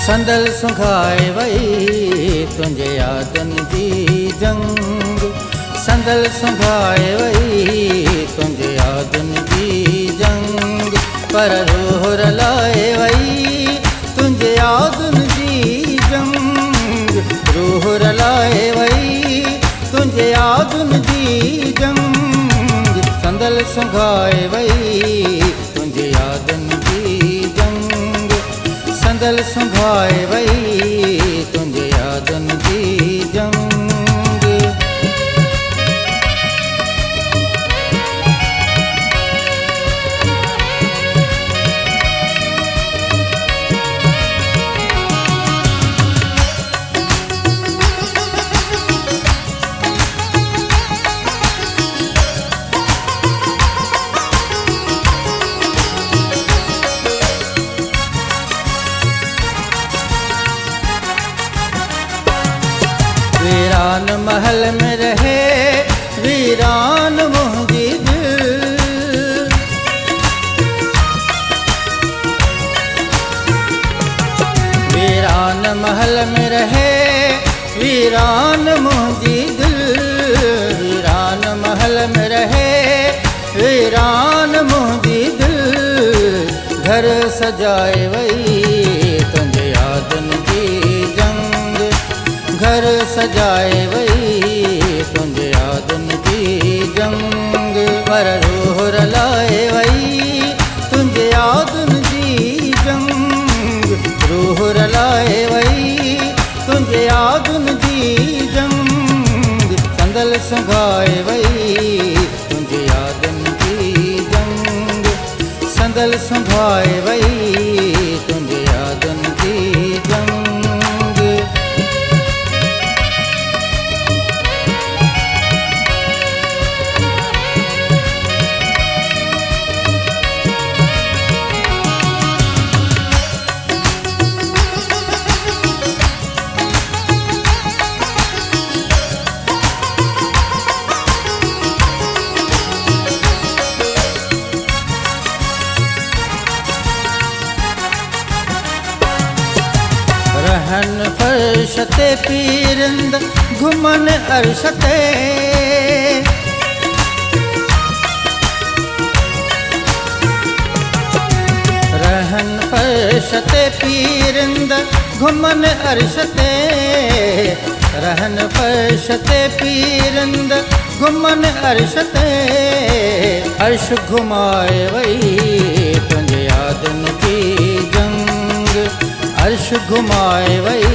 संदल सुंघाए वई तुंहिंजे यादनि जी जंग। संदल सुंघाए वई तुंहिंजे यादनि जी जंग। पर रूह रलाए वई तुंहिंजे यादनि जी जंग। रूह रलाए वई तुंहिंजे यादनि जी जंग। संदल सुंघाए वई तुंहिंजे यादनि जी जंग। संदल सुंघाए वई तुंहिंजे यादनि जी जंग। वीरान महल में रहे वीरान मुंहिंजी दिल। वीरान महल में रहे वीरान मुंहिंजी दिल। वीरान महल में रहे वीरान मुंहिंजी दिल। घर सजाए वई तुंहिंजे यादनि जी जंग। घर सजाए वई तुंहिंजे यादनि जी जंग। पर रूह रलाए वई तुंहिंजे यादनि जी जंग। रूह रलाए वई तुंहिंजे यादनि जी जंग। संदल सुंघाए वई तुंहिंजे यादनि जी जंग। संदल सुंघाए वई तुंहिंजे यादनि जी जंग। रहन फर्श ते पीरंद घुमन अर्श ते। रहन फर्श ते पीरंद घुमन अर्श ते। रहन फर्श ते पीरंद घुमन अर्श ते। अर्श घुमाए वई तुंहिंजे यादनि जी जंग। अर्श घुमाए वई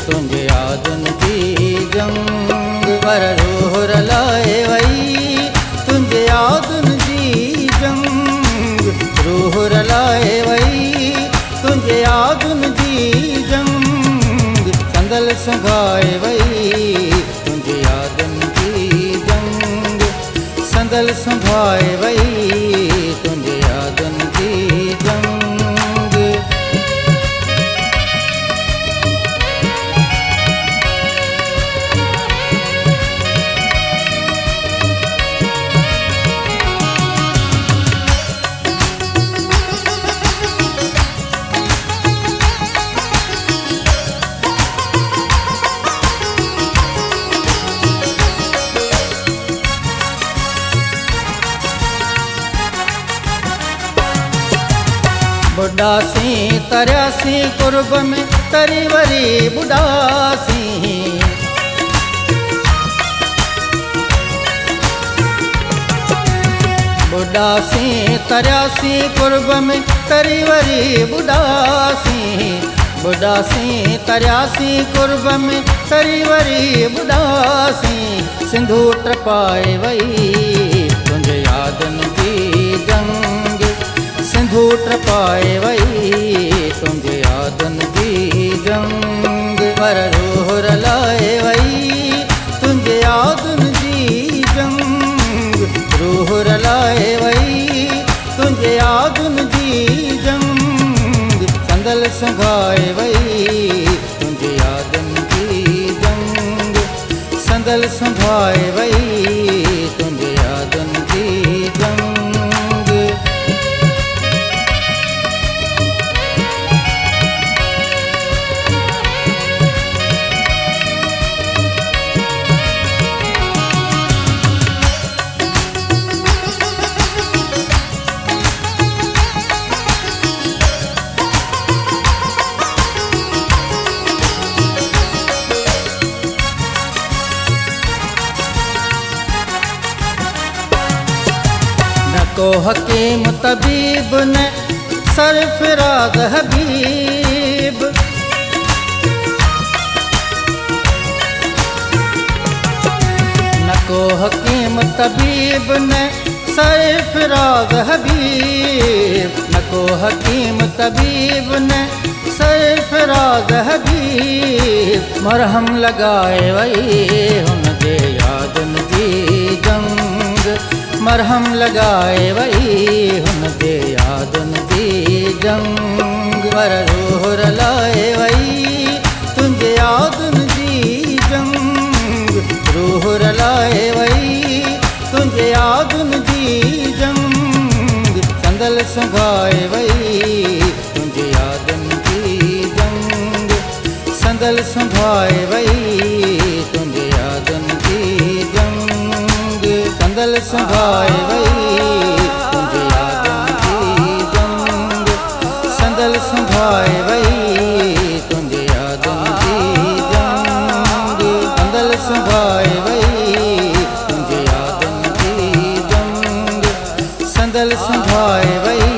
तुंहिंजे यादनि जी जंग। पर रूह रलाए वई तुंहिंजे यादनि जी जंग। रूह रलाए वई तुंहिंजे यादनि जी जंग। संदल सुंघाए वई तुंहिंजे यादनि जी जंग। संदल सुंघाए वई तुंहिंजे यादनि जी जंग। बुढ़ासी तरियासी कुर्ब में तरी वरी बुढ़ासी। बुढ़ासी तरियासी कुर्ब में तरी वरी बुढ़ासी। बुढ़ासी तरियासी कुर्ब में तरी वरी बुढ़ासी। सिंधू ट्रपाए वई तुंहिंजे यादनि जी जंग। सिंधू ट्रपाए वई तुंहिंजे यादनि जी जंग। पर रूह रलाए वई तुंहिंजे यादनि जी जंग। रूह रलाए वई तुंहिंजे यादनि जी जंग। संदल सुंघाए वई तुंहिंजे यादनि जी जंग। संदल सुंघाए वई तुंहिंजे यादनि जी जंग। को हकीम तबीब न सरफराज हबीब। न को हकीम तबीब न सरफराज हबीब। न को हकीम तबीब न सरफराज हबीब। मरहम लगाए वही हुन जे यादन जी जंग। मरहम लगाए वही हुन जे यादन जी जंग। वर रूह रलाए वही तुंहिंजे यादन जी जंग। रूह रलाए वही तुंहिंजे यादन जी जंग। संदल सुंघाए वही तुंहिंजे यादन जी जंग। संदल सुंघाए वही तुंहिंजे यादन जी जंग। संदल सुंघाए वही तुंहिंजे यादन जी जंग। संदल सुंघाए वही तुंहिंजे यादन जी जंग। संदल सुंघाए वही तुंहिंजे यादन जी जंग। संदल सुंघाए वही